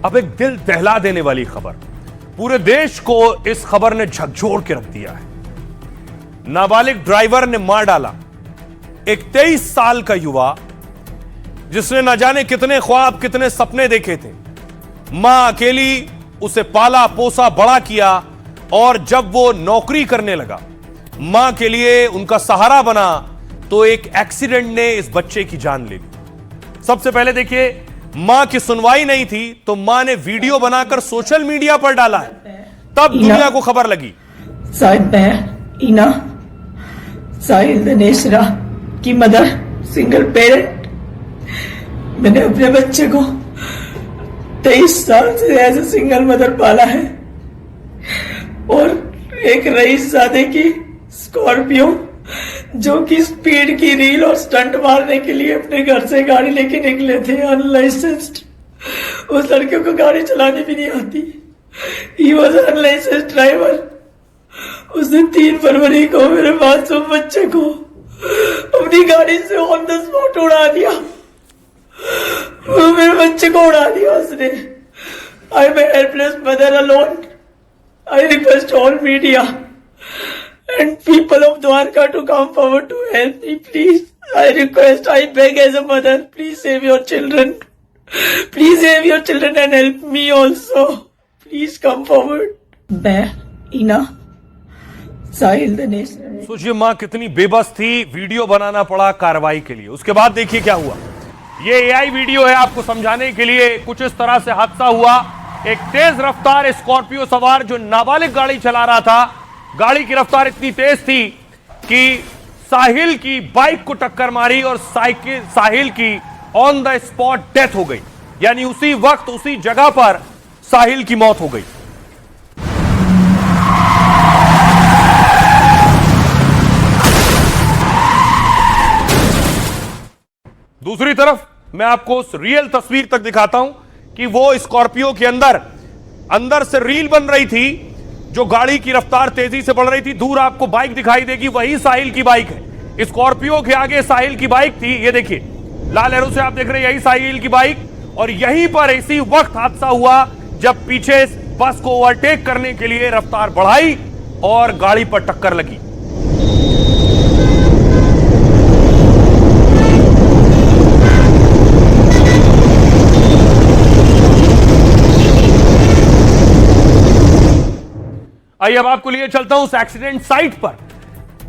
अब एक दिल दहला देने वाली खबर, पूरे देश को इस खबर ने झकझोर के रख दिया है। नाबालिग ड्राइवर ने मार डाला एक 23 साल का युवा, जिसने न जाने कितने ख्वाब, कितने सपने देखे थे। मां अकेली उसे पाला पोसा बड़ा किया, और जब वो नौकरी करने लगा, मां के लिए उनका सहारा बना, तो एक एक्सीडेंट ने इस बच्चे की जान ले ली। सबसे पहले देखिए, मां की सुनवाई नहीं थी तो मां ने वीडियो बनाकर सोशल मीडिया पर डाला है, तब दुनिया को खबर लगी। शायद मैं ईना साहिल दिनेशरा की मदर, सिंगल पेरेंट। मैंने अपने बच्चे को 23 साल से एज ए सिंगल मदर पाला है, और एक रईसजादे की स्कॉर्पियो जो कि स्पीड की रील और स्टंट मारने के लिए अपने घर से गाड़ी लेके निकले थे, अनलाइसेंस्ड। उस लड़के को गाड़ी चलानी भी नहीं आती, ही वॉज अनलाइसेंस्ड ड्राइवर। उसने 3 फरवरी को मेरे मासूम बच्चे को अपनी गाड़ी से ऑन द स्पॉट उड़ा दिया। मेरे बच्चे को उड़ा दिया उसने। I am a helpless mother alone. I request all media and people of Dwarka to come forward to help me, please. I request, I beg as a mother, please save your children. Please save your children and help me also. Please come forward. मैं ईना साहिल दिनेश। सोचिए मां कितनी बेबस थी, video बनाना पड़ा कार्रवाई के लिए। उसके बाद देखिए क्या हुआ। ये एआई वीडियो है, आपको समझाने के लिए। कुछ इस तरह से हादसा हुआ। एक तेज रफ्तार स्कॉर्पियो सवार जो नाबालिग गाड़ी चला रहा था, गाड़ी की रफ्तार इतनी तेज थी कि साहिल की बाइक को टक्कर मारी और साहिल की ऑन द स्पॉट डेथ हो गई। यानी उसी वक्त उसी जगह पर साहिल की मौत हो गई। दूसरी तरफ मैं आपको उस रियल तस्वीर तक दिखाता हूं कि वो स्कॉर्पियो के अंदर से रील बन रही थी, जो गाड़ी की रफ्तार तेजी से बढ़ रही थी। दूर आपको बाइक दिखाई देगी, वही साहिल की बाइक है। स्कॉर्पियो के आगे साहिल की बाइक थी, ये देखिए लाल एरो से आप देख रहे हैं, यही साहिल की बाइक। और यहीं पर इसी वक्त हादसा हुआ जब पीछे बस को ओवरटेक करने के लिए रफ्तार बढ़ाई और गाड़ी पर टक्कर लगी। आइए अब आपको लिए चलता हूं उस एक्सीडेंट साइट पर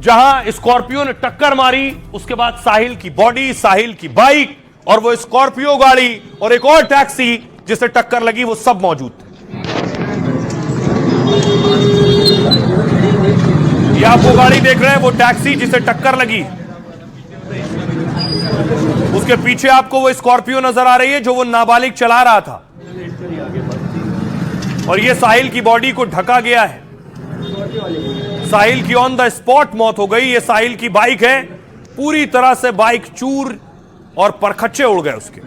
जहां स्कॉर्पियो ने टक्कर मारी। उसके बाद साहिल की बॉडी, साहिल की बाइक और वो स्कॉर्पियो गाड़ी और एक और टैक्सी जिसे टक्कर लगी, वो सब मौजूद थे। ये आप वो गाड़ी देख रहे हैं, वो टैक्सी जिसे टक्कर लगी। उसके पीछे आपको वो स्कॉर्पियो नजर आ रही है जो वो नाबालिग चला रहा था, और ये साहिल की बॉडी को ढका गया है। साहिल की ऑन द स्पॉट मौत हो गई। ये साहिल की बाइक है, पूरी तरह से बाइक चूर और परखच्चे उड़ गए उसके।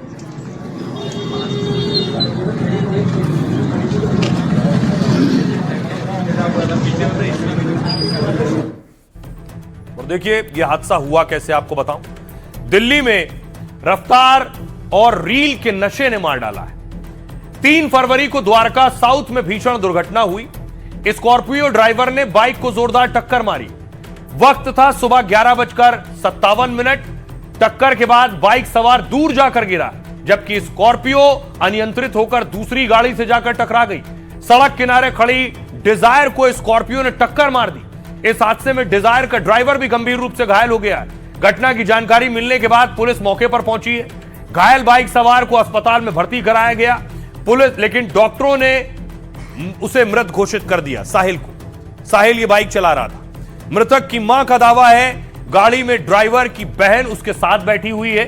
और देखिए ये हादसा हुआ कैसे, आपको बताऊं। दिल्ली में रफ्तार और रील के नशे ने मार डाला है। 3 फरवरी को द्वारका साउथ में भीषण दुर्घटना हुई। स्कॉर्पियो ड्राइवर ने बाइक को जोरदार टक्कर मारी। वक्त था सुबह 11:57। टक्कर के बाद बाइक सवार दूर जाकर गिरा, जबकि स्कॉर्पियो अनियंत्रित होकर दूसरी गाड़ी से जाकर टकरा गई। सड़क किनारे खड़ी डिजायर को स्कॉर्पियो ने टक्कर मार दी। इस हादसे में डिजायर का ड्राइवर भी गंभीर रूप से घायल हो गया है। घटना की जानकारी मिलने के बाद पुलिस मौके पर पहुंची है। घायल बाइक सवार को अस्पताल में भर्ती कराया गया पुलिस, लेकिन डॉक्टरों ने उसे मृत घोषित कर दिया, साहिल को। साहिल ये बाइक चला रहा था। मृतक की मां का दावा है गाड़ी में ड्राइवर की बहन उसके साथ बैठी हुई है।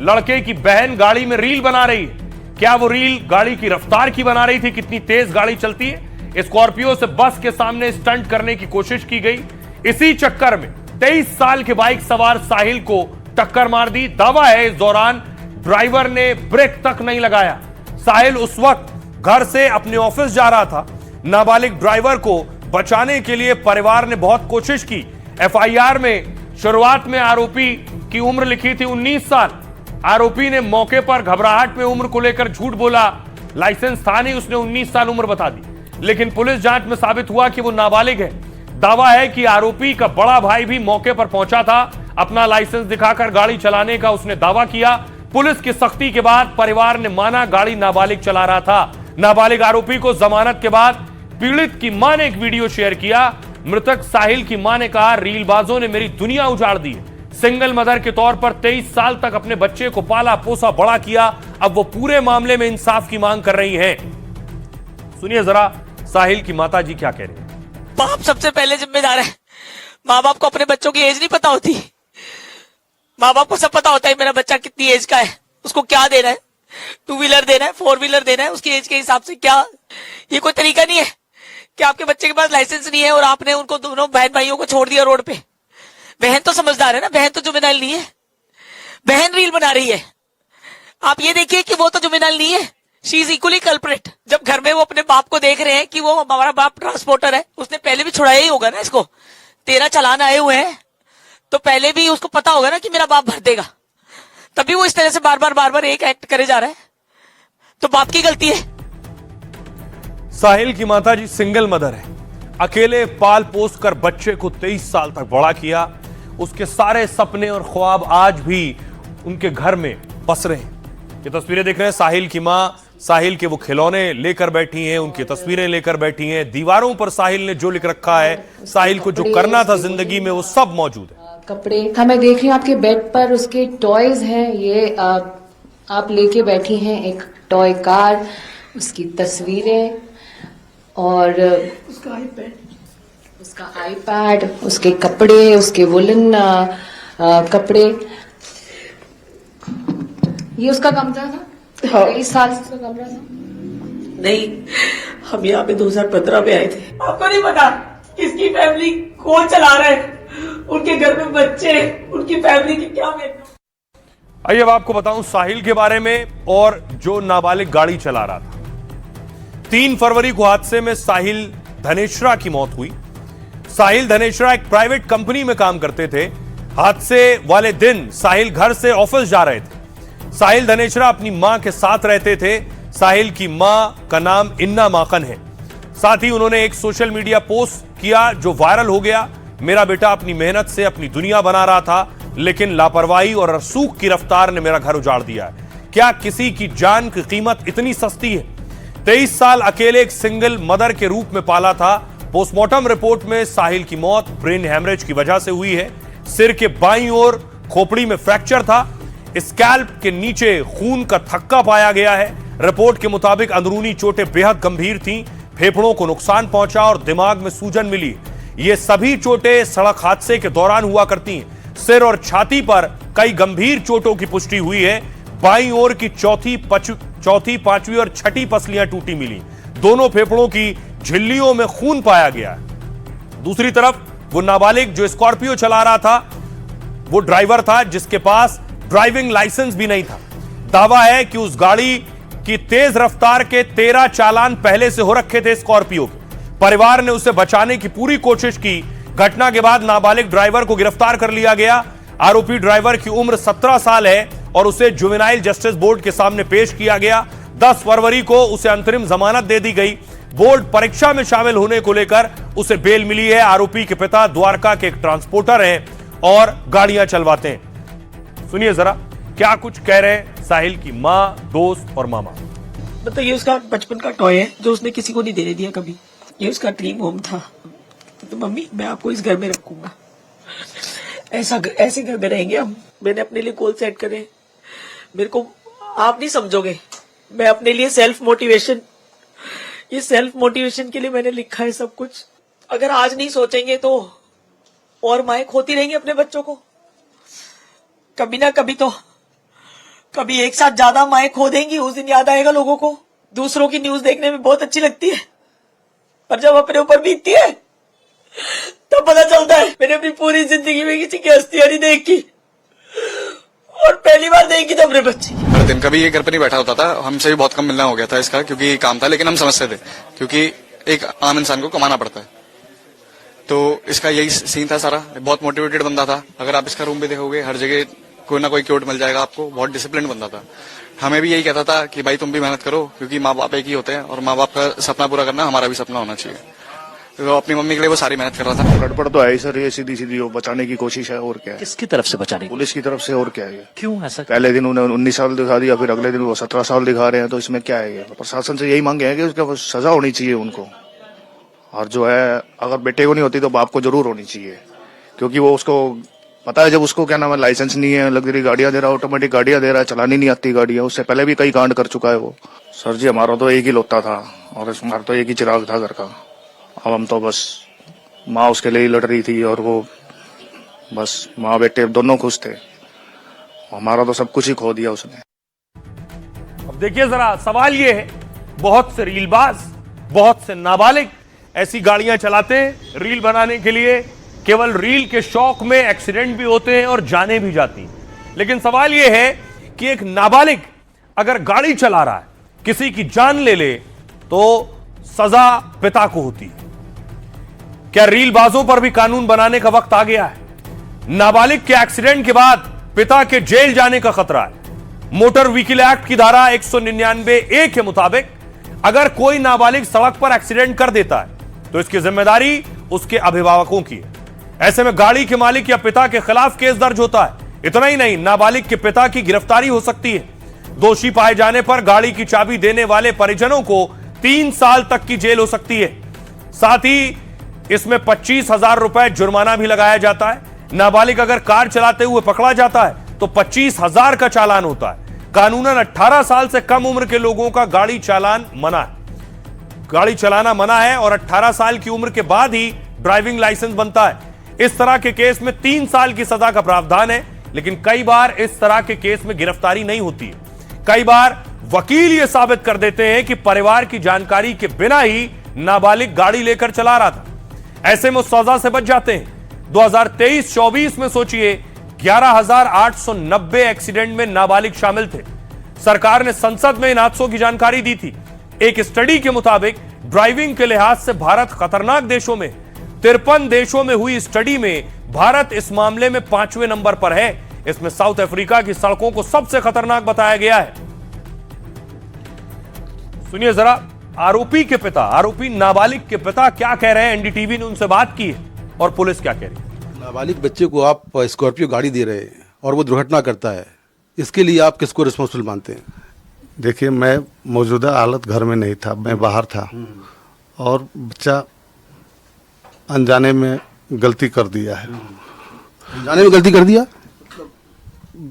लड़के की बहन गाड़ी में रील बना रही है। क्या वो रील गाड़ी की रफ्तार की बना रही थी, कितनी तेज गाड़ी चलती है। स्कॉर्पियो से बस के सामने स्टंट करने की कोशिश की गई। इसी चक्कर में 23 साल के बाइक सवार साहिल को टक्कर मार दी। दावा है इस दौरान ड्राइवर ने ब्रेक तक नहीं लगाया। साहिल उस वक्त घर से अपने ऑफिस जा रहा था। नाबालिग ड्राइवर को बचाने के लिए परिवार ने बहुत कोशिश की। एफआईआर में शुरुआत में आरोपी की उम्र लिखी थी 19 साल। आरोपी ने मौके पर घबराहट में उम्र को लेकर झूठ बोला लाइसेंस था नहीं, उसने 19 साल उम्र बता दी। लेकिन पुलिस जांच में साबित हुआ कि वो नाबालिग है। दावा है कि आरोपी का बड़ा भाई भी मौके पर पहुंचा था। अपना लाइसेंस दिखाकर गाड़ी चलाने का उसने दावा किया। पुलिस की सख्ती के बाद परिवार ने माना गाड़ी नाबालिग चला रहा था। नाबालिग आरोपी को जमानत के बाद पीड़ित की मां ने एक वीडियो शेयर किया। मृतक साहिल की मां ने कहा, रीलबाजों ने मेरी दुनिया उजाड़ दी। सिंगल मदर के तौर पर 23 साल तक अपने बच्चे को पाला पोसा बड़ा किया। अब वो पूरे मामले में इंसाफ की मांग कर रही हैं। सुनिए जरा साहिल की माताजी क्या कह रही है। बाप सबसे पहले जिम्मेदार है। माँ बाप को अपने बच्चों की एज नहीं पता होती। माँ बाप को सब पता होता है मेरा बच्चा कितनी एज का है, उसको क्या देना है, 2 व्हीलर देना है, 4 व्हीलर देना है, उसकी एज के हिसाब से क्या। ये कोई तरीका नहीं है कि आपके बच्चे के पास लाइसेंस नहीं है और आपने उनको दोनों बहन भाइयों को छोड़ दिया रोड पे। बहन तो समझदार है ना, बहन तो जुमेनाइल नहीं है, बहन रील बना रही है। आप ये देखिए कि वो तो जुमेनाइल नहीं है, शी इज इक्वली कल्प्रिट। जब घर में वो अपने बाप को देख रहे हैं कि वो हमारा बाप ट्रांसपोर्टर है, उसने पहले भी छुड़ाया ही होगा ना इसको, 13 चालान आए हुए हैं, तो पहले भी उसको पता होगा ना कि मेरा बाप भर देगा, तभी वो इस तरह से बार बार एक एक्ट करे जा रहा है। तो बाप की गलती है। साहिल की माताजी सिंगल मदर है, अकेले पाल पोस कर बच्चे को 23 साल तक बड़ा किया। उसके सारे सपने और ख्वाब आज भी उनके घर में बस रहे हैं। ये तस्वीरें देख रहे हैं, साहिल की मां साहिल के वो खिलौने लेकर बैठी हैं, उनकी तस्वीरें लेकर बैठी हैं। दीवारों पर साहिल ने जो लिख रखा है, साहिल को जो करना था जिंदगी में, वो सब मौजूद है। कपड़े हाँ, मैं देख रही हूँ आपके बेड पर उसके टॉयज हैं। ये आप लेके बैठी हैं एक टॉय कार, उसकी तस्वीरें और उसका आईपैड, उसके कपड़े, उसके वुलन कपड़े। ये उसका कमरा था। हाँ। 23 साल से उसका कमरा था। नहीं, हम यहाँ पे 2015 में आए थे। आपको नहीं पता किसकी फैमिली कौन चला रहा है, उनके घर में बच्चे, उनकी फैमिली की क्या मेहनत। आइए अब आपको बताऊं साहिल के बारे में और जो नाबालिग गाड़ी चला रहा था। 3 फरवरी को हादसे में साहिल धनेश्रा की मौत हुई। साहिल धनेश्रा एक प्राइवेट कंपनी में काम करते थे। हादसे वाले दिन साहिल घर से ऑफिस जा रहे थे। साहिल धनेश्रा अपनी मां के साथ रहते थे। साहिल की मां का नाम इन्ना माकन है। साथ ही उन्होंने एक सोशल मीडिया पोस्ट किया जो वायरल हो गया। मेरा बेटा अपनी मेहनत से अपनी दुनिया बना रहा था, लेकिन लापरवाही और रसूख की रफ्तार ने मेरा घर उजाड़ दिया है। क्या किसी की जान की कीमत इतनी सस्ती है? 23 साल अकेले एक सिंगल मदर के रूप में पाला था। पोस्टमार्टम रिपोर्ट में साहिल की मौत ब्रेन हैमरेज की वजह से हुई है। सिर के बाईं ओर खोपड़ी में फ्रैक्चर था। स्कैल्प के नीचे खून का थक्का पाया गया है। रिपोर्ट के मुताबिक अंदरूनी चोटें बेहद गंभीर थीं। फेफड़ों को नुकसान पहुंचा और दिमाग में सूजन मिली। ये सभी चोटें सड़क हादसे के दौरान हुआ करती हैं। सिर और छाती पर कई गंभीर चोटों की पुष्टि हुई है। बाईं ओर की चौथी, पांचवी और छठी पसलियां टूटी मिली। दोनों फेफड़ों की झिल्लियों में खून पाया गया है। दूसरी तरफ वो नाबालिग जो स्कॉर्पियो चला रहा था, वो ड्राइवर था जिसके पास ड्राइविंग लाइसेंस भी नहीं था। दावा है कि उस गाड़ी की तेज रफ्तार के 13 चालान पहले से हो रखे थे स्कॉर्पियो के। परिवार ने उसे बचाने की पूरी कोशिश की। घटना के बाद नाबालिग ड्राइवर को गिरफ्तार कर लिया गया। आरोपी ड्राइवर की उम्र 17 साल है और उसे जुवेनाइल जस्टिस बोर्ड के सामने पेश किया गया। 10 फरवरी को उसे अंतरिम जमानत दे दी गई। बोर्ड परीक्षा में शामिल होने को लेकर उसे बेल मिली है। आरोपी के पिता द्वारका के एक ट्रांसपोर्टर हैं और गाड़ियां चलवाते हैं। सुनिए जरा क्या कुछ कह रहे हैं साहिल की मां, दोस्त और मामा। मतलब ये उसका बचपन का टॉय है जो उसने किसी को नहीं देने दिया कभी। ये उसका ड्रीम होम था। तो मम्मी मैं आपको इस घर में रखूंगा, ऐसे घर में रहेंगे हम। मैंने अपने लिए गोल सेट करे। मेरे को आप नहीं समझोगे, मैं अपने लिए सेल्फ मोटिवेशन के लिए मैंने लिखा है सब कुछ। अगर आज नहीं सोचेंगे तो और माएं खोती रहेंगी अपने बच्चों को। कभी ना कभी तो, कभी एक साथ ज्यादा माएं खो देंगी, उस दिन याद आएगा लोगों को। दूसरों की न्यूज देखने में बहुत अच्छी लगती है, पर जब अपने ऊपर बीतती है तब पता चलता है। मैंने अपनी पूरी जिंदगी में किसी की हस्तियां नहीं देखी और पहली बार देखी तो अपने बच्चे। हर दिन कभी ये घर पर नहीं बैठा होता था। हमसे भी बहुत कम मिलना हो गया था इसका, क्योंकि काम था। लेकिन हम समझते थे क्योंकि एक आम इंसान को कमाना पड़ता है। तो इसका यही सीन था सारा। बहुत मोटिवेटेड बंदा था। अगर आप इसका रूम भी देखोगे, हर जगह कोई ना कोई क्यूट मिल जाएगा आपको। बहुत डिसिप्लिन बंदा था। हमें भी यही कहता था कि भाई तुम भी मेहनत करो, क्योंकि माँ बाप एक ही होते हैं और माँ बाप का सपना पूरा करना हमारा भी सपना होना चाहिए। तो अपनी मम्मी के लिए वो सारी मेहनत कर रहा था। गड़बड़ तो है ही सर, ये सीधी सीधी वो बचाने की कोशिश है, और क्या है। किसकी तरफ से बचाने की? पुलिस की तरफ से, और क्या है ये। क्यों ऐसा? पहले दिन उन्हें 19 साल दिखा दिया, फिर अगले दिन वो 17 साल दिखा रहे हैं, तो इसमें क्या है ये। प्रशासन से यही मांगे हैं कि उसका सजा होनी चाहिए उनको, और जो है अगर बेटे को नहीं होती तो बाप को जरूर होनी चाहिए, क्योंकि वो उसको पता है जब उसको क्या नाम है लाइसेंस नहीं है, लग्जरी गाड़ियां दे रहा है, ऑटोमेटिक गाड़ियां दे रहा है, चलानी नहीं आती गाड़ियां, उससे पहले भी कई कांड कर चुका है वो। सर जी हमारा तो एक ही लोता था और हमारा तो एक ही चिराग था घर का। अब हम तो बस माँ उसके लिए ही लड़ रही थी और वो बस माँ बेटे दोनों खुश थे। हमारा तो सब कुछ ही खो दिया उसने। अब देखिए जरा, सवाल ये है, बहुत से रीलबाज, बहुत से नाबालिग ऐसी गाड़ियां चलाते हैं रील बनाने के लिए, केवल रील के शौक में एक्सीडेंट भी होते हैं और जाने भी जाती हैं। लेकिन सवाल यह है कि एक नाबालिग अगर गाड़ी चला रहा है, किसी की जान ले ले, तो सजा पिता को होती है। क्या रीलबाजों पर भी कानून बनाने का वक्त आ गया है? नाबालिग के एक्सीडेंट के बाद पिता के जेल जाने का खतरा है। मोटर व्हीकल एक्ट की धारा 199(a) के मुताबिक अगर कोई नाबालिग सड़क पर एक्सीडेंट कर देता है तो इसकी जिम्मेदारी उसके अभिभावकों की है। ऐसे में गाड़ी के मालिक या पिता के खिलाफ केस दर्ज होता है। इतना ही नहीं, नाबालिग के पिता की गिरफ्तारी हो सकती है। दोषी पाए जाने पर गाड़ी की चाबी देने वाले परिजनों को 3 साल तक की जेल हो सकती है। साथ ही इसमें 25,000 रुपए जुर्माना भी लगाया जाता है। नाबालिग अगर कार चलाते हुए पकड़ा जाता है तो 25,000 का चालान होता है। कानूनन 18 साल से कम उम्र के लोगों का गाड़ी चालान मना है, गाड़ी चलाना मना है, और 18 साल की उम्र के बाद ही ड्राइविंग लाइसेंस बनता है। इस तरह के केस में 3 साल की सजा का प्रावधान है। लेकिन कई बार इस तरह के केस में गिरफ्तारी नहीं होती है। कई बार वकील यह साबित कर देते हैं कि परिवार की जानकारी के बिना ही नाबालिग गाड़ी लेकर चला रहा था। ऐसे में सजा से बच जाते हैं। 2023-24 में सोचिए 11,890 एक्सीडेंट में नाबालिग शामिल थे। सरकार ने संसद में इन हादसों की जानकारी दी थी। एक स्टडी के मुताबिक ड्राइविंग के लिहाज से भारत खतरनाक देशों में 53 देशों में हुई स्टडी में भारत इस मामले में 5वें नंबर पर है। इसमें साउथ अफ्रीका की सड़कों को सबसे खतरनाक बताया गया है। सुनिए जरा, आरोपी के पिता, आरोपी नाबालिग के पिता क्या कह रहे हैं। एनडीटीवी ने उनसे बात की है और पुलिस क्या कह रही है। नाबालिग बच्चे को आप स्कॉर्पियो गाड़ी दे रहे हैं और वो दुर्घटना करता है, इसके लिए आप किसको रिस्पॉन्सिबल मानते हैं? देखिए, मैं मौजूदा हालत घर में नहीं था, मैं बाहर था, और बच्चा अनजाने में गलती कर दिया है। अनजाने में गलती कर दिया?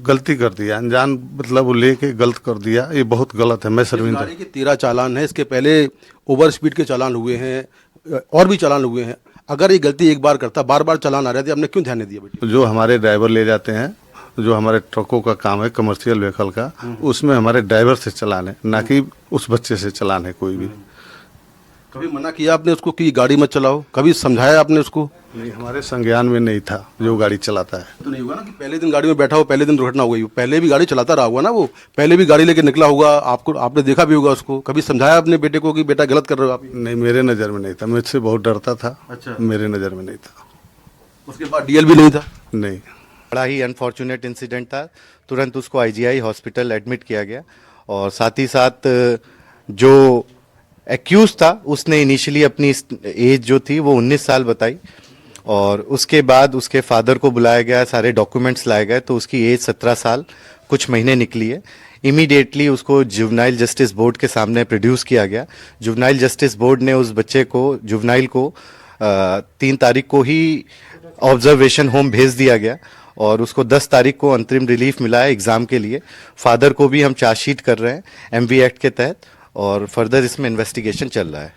गलती कर दिया, अनजान मतलब वो लेके गलत कर दिया, ये बहुत गलत है। मैं शर्मिंदा। गाड़ी के 13 चालान है, इसके पहले ओवर स्पीड के चालान हुए हैं और भी चालान हुए हैं। अगर ये गलती एक बार करता, बार बार चालान आ रहे थे, आपने क्यों ध्यान नहीं दिया बेटी? जो हमारे ड्राइवर ले जाते हैं, जो हमारे ट्रकों का काम है कमर्शियल व्हीकल का, उसमें हमारे ड्राइवर से चलान है, ना कि उस बच्चे से चलान है कोई भी। कभी मना किया आपने उसको कि गाड़ी मत चलाओ? कभी समझाया आपने उसको? नहीं, हमारे संज्ञान में नहीं था जो गाड़ी चलाता है। तो नहीं होगा ना कि पहले दिन गाड़ी में बैठा हो, पहले दिन दुर्घटना हो गई, पहले भी गाड़ी चलाता रहा होगा ना, वो पहले भी गाड़ी लेके निकला होगा, आपको आपने देखा भी होगा उसको। कभी समझाया अपने बेटे को कि बेटा गलत कर रहे हो आप? नहीं, मेरे नज़र में नहीं था, मुझसे बहुत डरता था। अच्छा। मेरे नज़र में नहीं था। उसके बाद डीएल भी नहीं था? नहीं। बड़ा ही अनफॉर्चुनेट इंसिडेंट था। तुरंत उसको आईजीआई हॉस्पिटल एडमिट किया गया और साथ ही साथ जो एक्यूज था उसने इनिशियली अपनी एज जो थी वो 19 साल बताई, और उसके बाद उसके फादर को बुलाया गया, सारे डॉक्यूमेंट्स लाए गए, तो उसकी एज 17 साल कुछ महीने निकली है। इमीडिएटली उसको जुवेनाइल जस्टिस बोर्ड के सामने प्रोड्यूस किया गया। जुवेनाइल जस्टिस बोर्ड ने उस बच्चे को, जुवेनाइल को 3 तारीख को ही ऑब्जर्वेशन होम भेज दिया गया और उसको 10 तारीख को अंतरिम रिलीफ मिला है एग्जाम के लिए। फादर को भी हम चार्जशीट कर रहे हैं एमवी एक्ट के तहत और फर्दर इसमें इन्वेस्टिगेशन चल रहा है।